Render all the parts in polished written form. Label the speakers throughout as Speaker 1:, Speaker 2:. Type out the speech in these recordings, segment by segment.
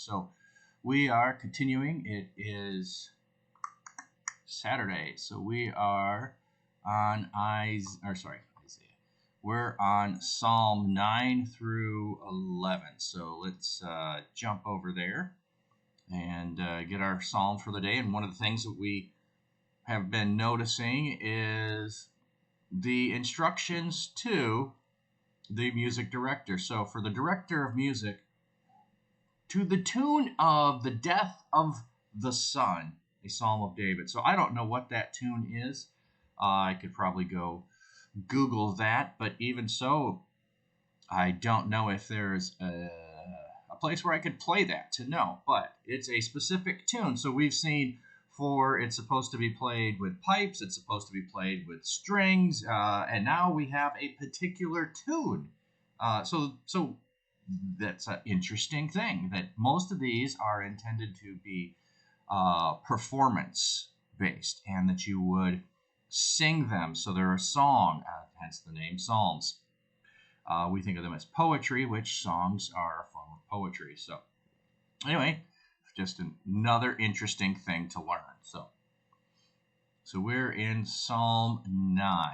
Speaker 1: So we are continuing. It is Saturday, so we are on Isaiah. We're on Psalm 9 through 11. So let's jump over there and get our psalm for the day. And one of the things that we have been noticing is the instructions to the music director. So for the director of music, to the tune of the death of the Son, a Psalm of David. So I don't know what that tune is. I could probably go Google that, but even so, I don't know if there's a place where I could play that to know. But it's a specific tune. So we've seen it's supposed to be played with pipes, it's supposed to be played with strings, and now we have a particular tune. So that's an interesting thing, that most of these are intended to be performance based, and that you would sing them. So they're a song, hence the name Psalms. We think of them as poetry, which songs are a form of poetry. So anyway, just another interesting thing to learn. So we're in Psalm 9.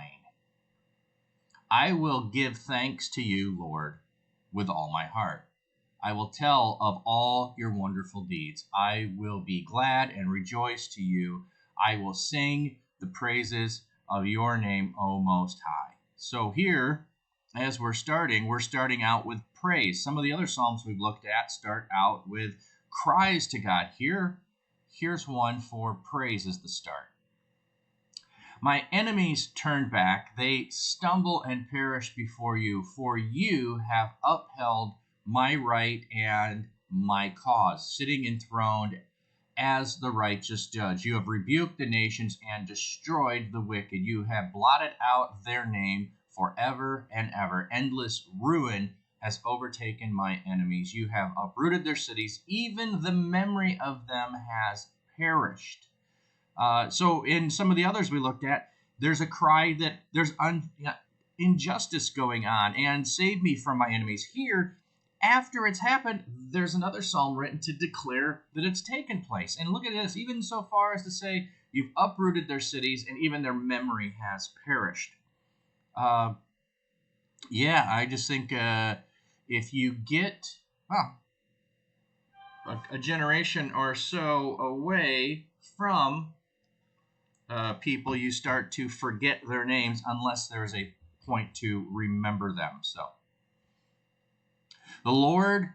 Speaker 1: I will give thanks to you, Lord, with all my heart. I will tell of all your wonderful deeds. I will be glad and rejoice to you. I will sing the praises of your name, O Most High. So here, as we're starting out with praise. Some of the other psalms we've looked at start out with cries to God. Here's one for praise as the start. My enemies turn back, they stumble and perish before you, for you have upheld my right and my cause, sitting enthroned as the righteous judge. You have rebuked the nations and destroyed the wicked. You have blotted out their name forever and ever. Endless ruin has overtaken my enemies. You have uprooted their cities. Even the memory of them has perished. So in some of the others we looked at, there's a cry that there's injustice going on, and save me from my enemies. Here, after it's happened, there's another psalm written to declare that it's taken place. And look at this, even so far as to say, you've uprooted their cities, and even their memory has perished. I just think if you get a generation or so away from people, you start to forget their names unless there's a point to remember them. So the Lord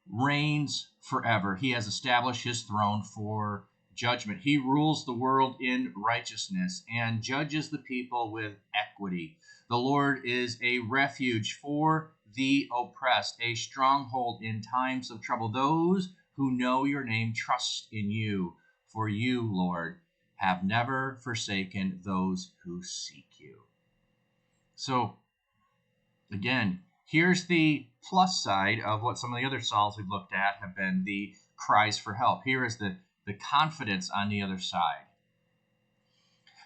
Speaker 1: reigns forever. He has established his throne for judgment. He rules the world in righteousness and judges the people with equity. The Lord is a refuge for the oppressed, a stronghold in times of trouble. Those who know your name trust in you, for you, Lord, have never forsaken those who seek you. So, again, here's the plus side of what some of the other psalms we've looked at have been the cries for help. Here is the confidence on the other side.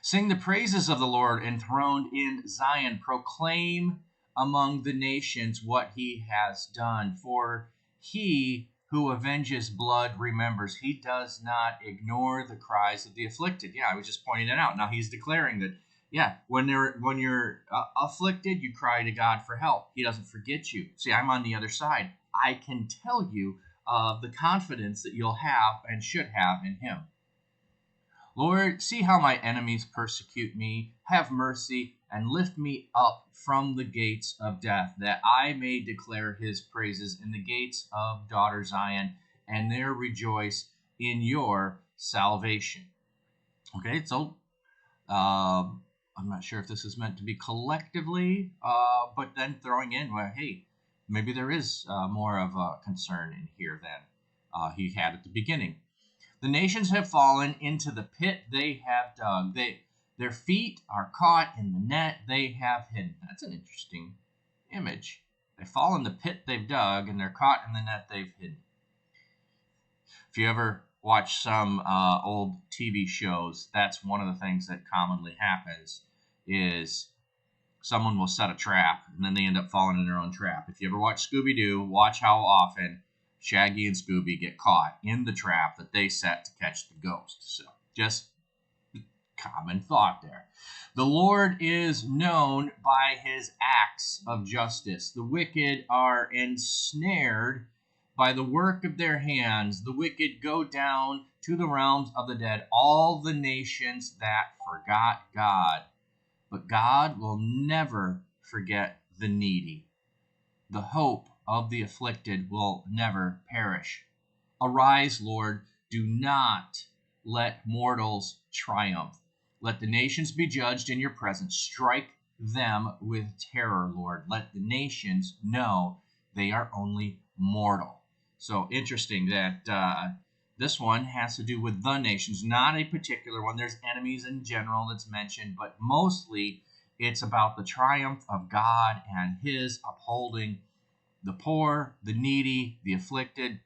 Speaker 1: Sing the praises of the Lord enthroned in Zion. Proclaim among the nations what he has done. For he who avenges blood remembers. He does not ignore the cries of the afflicted. I was just pointing that out. Now he's declaring that, when you're afflicted, you cry to God for help. He doesn't forget you. See, I'm on the other side. I can tell you of the confidence that you'll have and should have in him. Lord, see how my enemies persecute me. Have mercy and lift me up from the gates of death, that I may declare his praises in the gates of daughter Zion, and there rejoice in your salvation. Okay, so I'm not sure if this is meant to be collectively, but then throwing in, maybe there is more of a concern in here than he had at the beginning. The nations have fallen into the pit they have dug. Their feet are caught in the net they have hidden. That's an interesting image. They fall in the pit they've dug, and they're caught in the net they've hidden. If you ever watch some old TV shows, that's one of the things that commonly happens, is someone will set a trap, and then they end up falling in their own trap. If you ever watch Scooby-Doo, watch how often Shaggy and Scooby get caught in the trap that they set to catch the ghost. So just common thought there. The Lord is known by his acts of justice. The wicked are ensnared by the work of their hands. The wicked go down to the realms of the dead, all the nations that forgot God. But God will never forget the needy. The hope of the afflicted will never perish. Arise, Lord, do not let mortals triumph. Let the nations be judged in your presence. Strike them with terror, Lord. Let the nations know they are only mortal. So interesting that this one has to do with the nations, not a particular one. There's enemies in general that's mentioned, but mostly it's about the triumph of God and his upholding the poor, the needy, the afflicted.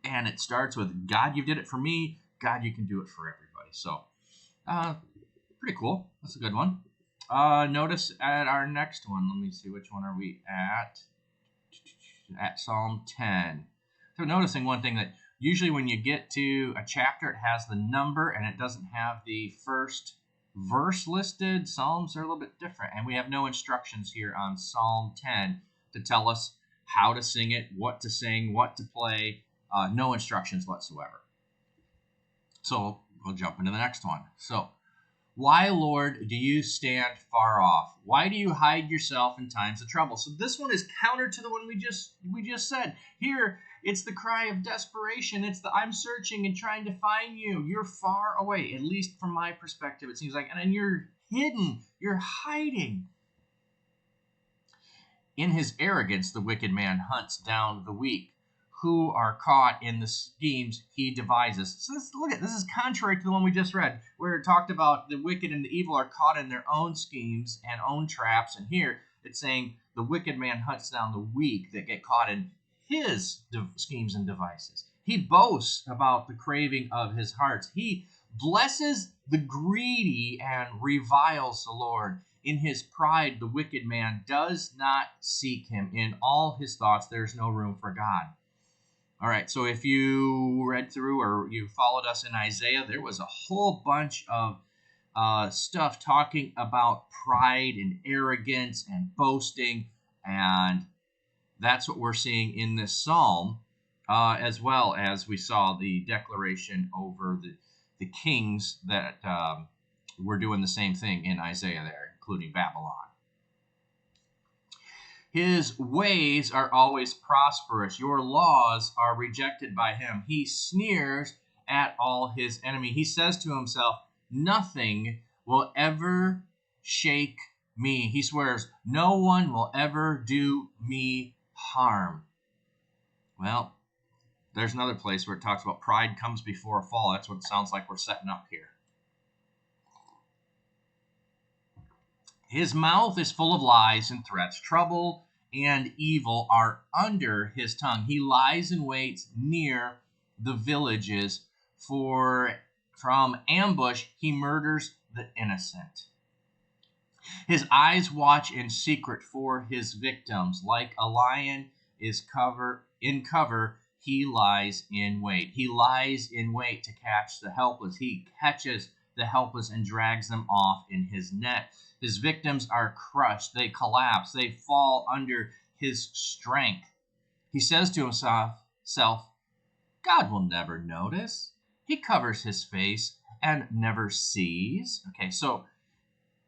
Speaker 1: And it starts with, God, you did it for me. God, you can do it for everybody. So, pretty cool. That's a good one. Notice at our next one, let me see, which one are we at? At Psalm 10. So noticing one thing, that usually when you get to a chapter, it has the number and it doesn't have the first verse listed. Psalms are a little bit different, and we have no instructions here on Psalm 10 to tell us how to sing it, what to sing, what to play. No instructions whatsoever. So we'll jump into the next one. So, why, Lord, do you stand far off? Why do you hide yourself in times of trouble? So this one is counter to the one we just said. Here, it's the cry of desperation. It's the, I'm searching and trying to find you. You're far away, at least from my perspective, it seems like. And you're hidden. You're hiding. In his arrogance, the wicked man hunts down the weak, who are caught in the schemes he devises. So this is contrary to the one we just read, where it talked about the wicked and the evil are caught in their own schemes and own traps. And here it's saying the wicked man hunts down the weak that get caught in his schemes and devices. He boasts about the craving of his heart. He blesses the greedy and reviles the Lord. In his pride, the wicked man does not seek him. In all his thoughts, there's no room for God. All right, so if you read through or you followed us in Isaiah, there was a whole bunch of stuff talking about pride and arrogance and boasting, and that's what we're seeing in this psalm, as well as we saw the declaration over the kings that were doing the same thing in Isaiah there, including Babylon. His ways are always prosperous. Your laws are rejected by him. He sneers at all his enemy. He says to himself, nothing will ever shake me. He swears, no one will ever do me harm. Well, there's another place where it talks about pride comes before a fall. That's what it sounds like we're setting up here. His mouth is full of lies and threats. Trouble and evil are under his tongue. He lies in wait near the villages. From ambush, he murders the innocent. His eyes watch in secret for his victims. Like a lion is in cover, he lies in wait. He lies in wait to catch the helpless. He catches the helpless and drags them off in his net. His victims are crushed. They collapse. They fall under his strength. He says to himself, God will never notice. He covers his face and never sees. Okay, so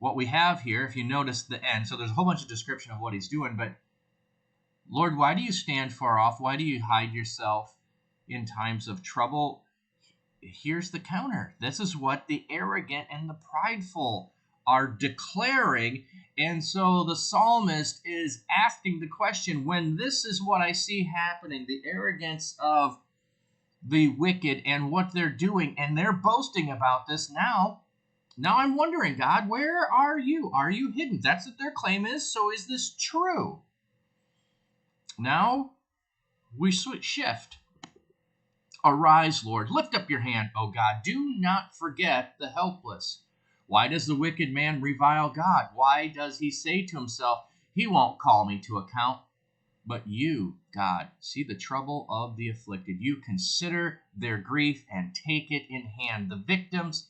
Speaker 1: what we have here, if you notice the end, so there's a whole bunch of description of what he's doing, but Lord, why do you stand far off? Why do you hide yourself in times of trouble? Here's the counter. This is what the arrogant and the prideful are declaring. And so the psalmist is asking the question, when this is what I see happening, the arrogance of the wicked and what they're doing, and they're boasting about this now I'm wondering, God, where are you? Are you hidden? That's what their claim is. So is this true? Now we shift. Arise, Lord. Lift up your hand, O God. Do not forget the helpless. Why does the wicked man revile God? Why does he say to himself, he won't call me to account? But you, God, see the trouble of the afflicted. You consider their grief and take it in hand. The victims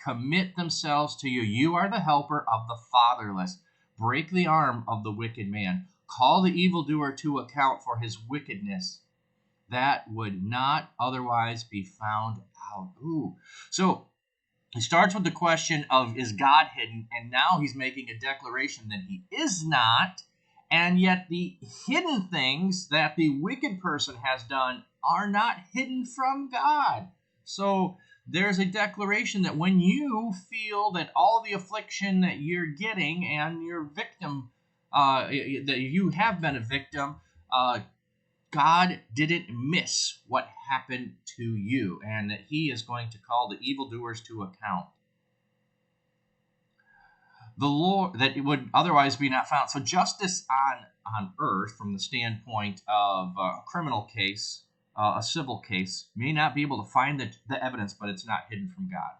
Speaker 1: commit themselves to you. You are the helper of the fatherless. Break the arm of the wicked man. Call the evildoer to account for his wickedness that would not otherwise be found out. Ooh. So he starts with the question of, is God hidden? And now he's making a declaration that he is not. And yet the hidden things that the wicked person has done are not hidden from God. So there's a declaration that when you feel that all the affliction that you're getting and your victim, that you have been a victim, God didn't miss what happened to you, and that he is going to call the evildoers to account. The Lord, that it would otherwise be not found. So justice on earth, from the standpoint of a criminal case, a civil case, may not be able to find the evidence, but it's not hidden from God.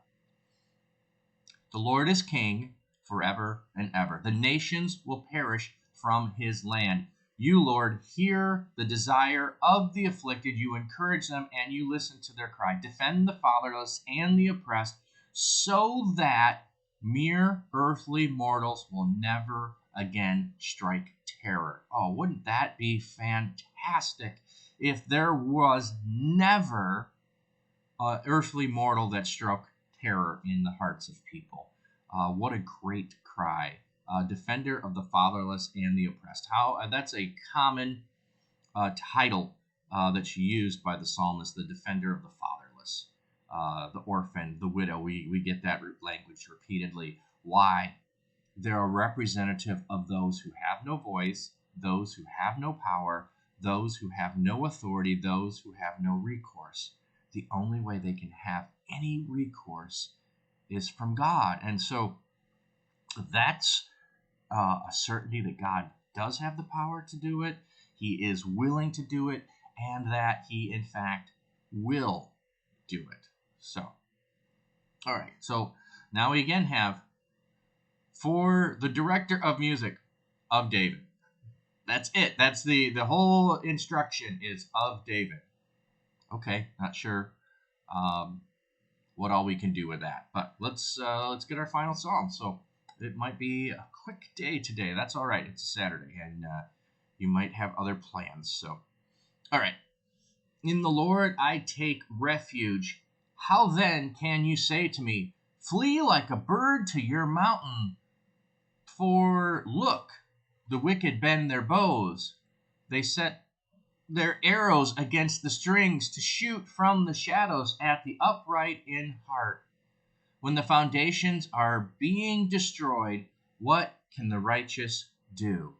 Speaker 1: The Lord is king forever and ever. The nations will perish from his land. You, Lord, hear the desire of the afflicted. You encourage them and you listen to their cry. Defend the fatherless and the oppressed, so that mere earthly mortals will never again strike terror. Oh, wouldn't that be fantastic if there was never an earthly mortal that struck terror in the hearts of people? What a great cry. Defender of the fatherless and the oppressed. How that's a common title that's used by the psalmist, the defender of the fatherless, the orphan, the widow. We get that language repeatedly. Why? They're a representative of those who have no voice, those who have no power, those who have no authority, those who have no recourse. The only way they can have any recourse is from God. And so that's a certainty that God does have the power to do it. He is willing to do it, and that he, in fact, will do it. So, all right. So now we again have, for the director of music, of David. That's it. That's the whole instruction is of David. Okay, not sure what all we can do with that, but let's get our final psalm. So it might be a quick day today. That's all right. It's a Saturday, and you might have other plans. So, all right. In the Lord I take refuge. How then can you say to me, flee like a bird to your mountain? For look, the wicked bend their bows. They set their arrows against the strings to shoot from the shadows at the upright in heart. When the foundations are being destroyed, what can the righteous do?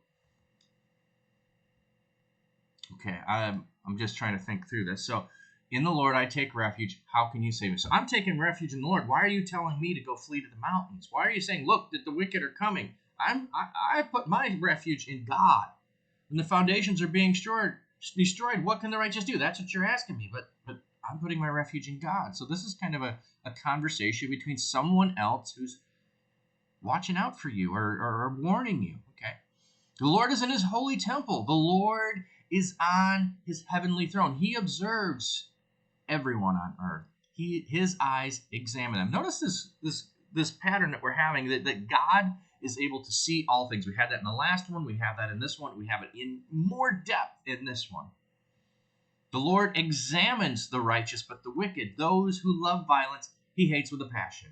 Speaker 1: Okay, I'm just trying to think through this. So, in the Lord I take refuge. How can you save me? So I'm taking refuge in the Lord. Why are you telling me to go flee to the mountains? Why are you saying, look, that the wicked are coming? I put my refuge in God. When the foundations are being destroyed, what can the righteous do? That's what you're asking me. But I'm putting my refuge in God. So this is kind of a conversation between someone else who's watching out for you or warning you. Okay. The Lord is in his holy temple. The Lord is on his heavenly throne. He observes everyone on earth. His eyes examine them. Notice this pattern that we're having, that God is able to see all things. We had that in the last one. We have that in this one. We have it in more depth in this one. The Lord examines the righteous, but the wicked, those who love violence, he hates with a passion.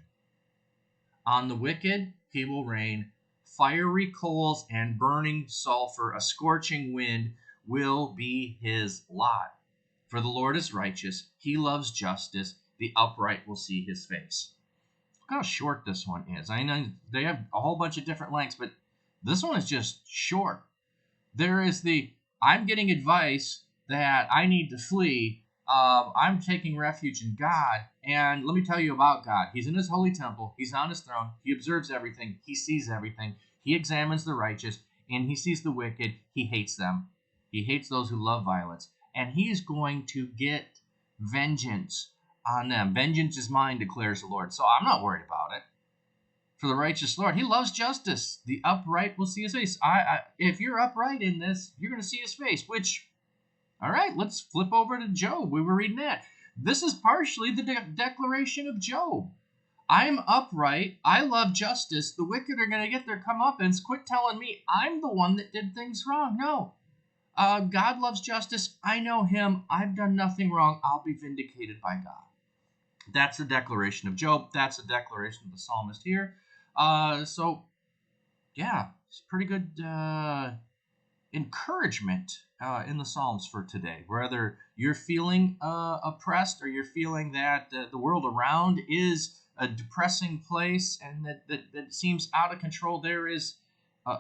Speaker 1: On the wicked he will rain fiery coals and burning sulfur. A scorching wind will be his lot. For the Lord is righteous. He loves justice. The upright will see his face. Look how short this one is. I know they have a whole bunch of different lengths, but this one is just short. There is I'm getting advice that I need to flee. I'm taking refuge in God. And let me tell you about God. He's in his holy temple. He's on his throne. He observes everything. He sees everything. He examines the righteous, and he sees the wicked. He hates them. He hates those who love violence. And he's going to get vengeance on them. Vengeance is mine, declares the Lord. So I'm not worried about it. for the righteous Lord. He loves justice. The upright will see his face. If you're upright in this, you're going to see his face, which, all right, let's flip over to Job. We were reading that. This is partially the declaration of Job. I'm upright. I love justice. The wicked are going to get their comeuppance. Quit telling me I'm the one that did things wrong. No. God loves justice. I know him. I've done nothing wrong. I'll be vindicated by God. That's the declaration of Job. That's the declaration of the psalmist here. So, yeah, it's pretty good encouragement in the Psalms for today. Whether you're feeling oppressed or you're feeling that the world around is a depressing place and that seems out of control, there is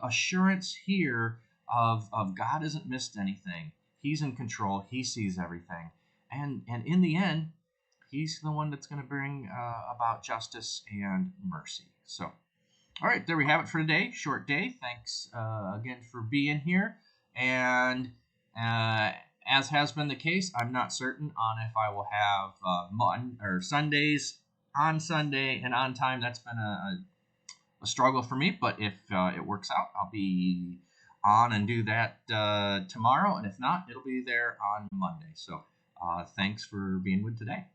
Speaker 1: assurance here of God hasn't missed anything. He's in control. He sees everything. And in the end, he's the one that's going to bring about justice and mercy. So, all right, there we have it for today. Short day. Thanks again for being here. And as has been the case, I'm not certain on if I will have Sundays on Sunday and on time. That's been a struggle for me, but if it works out, I'll be on and do that tomorrow. And if not, it'll be there on Monday. So thanks for being with today.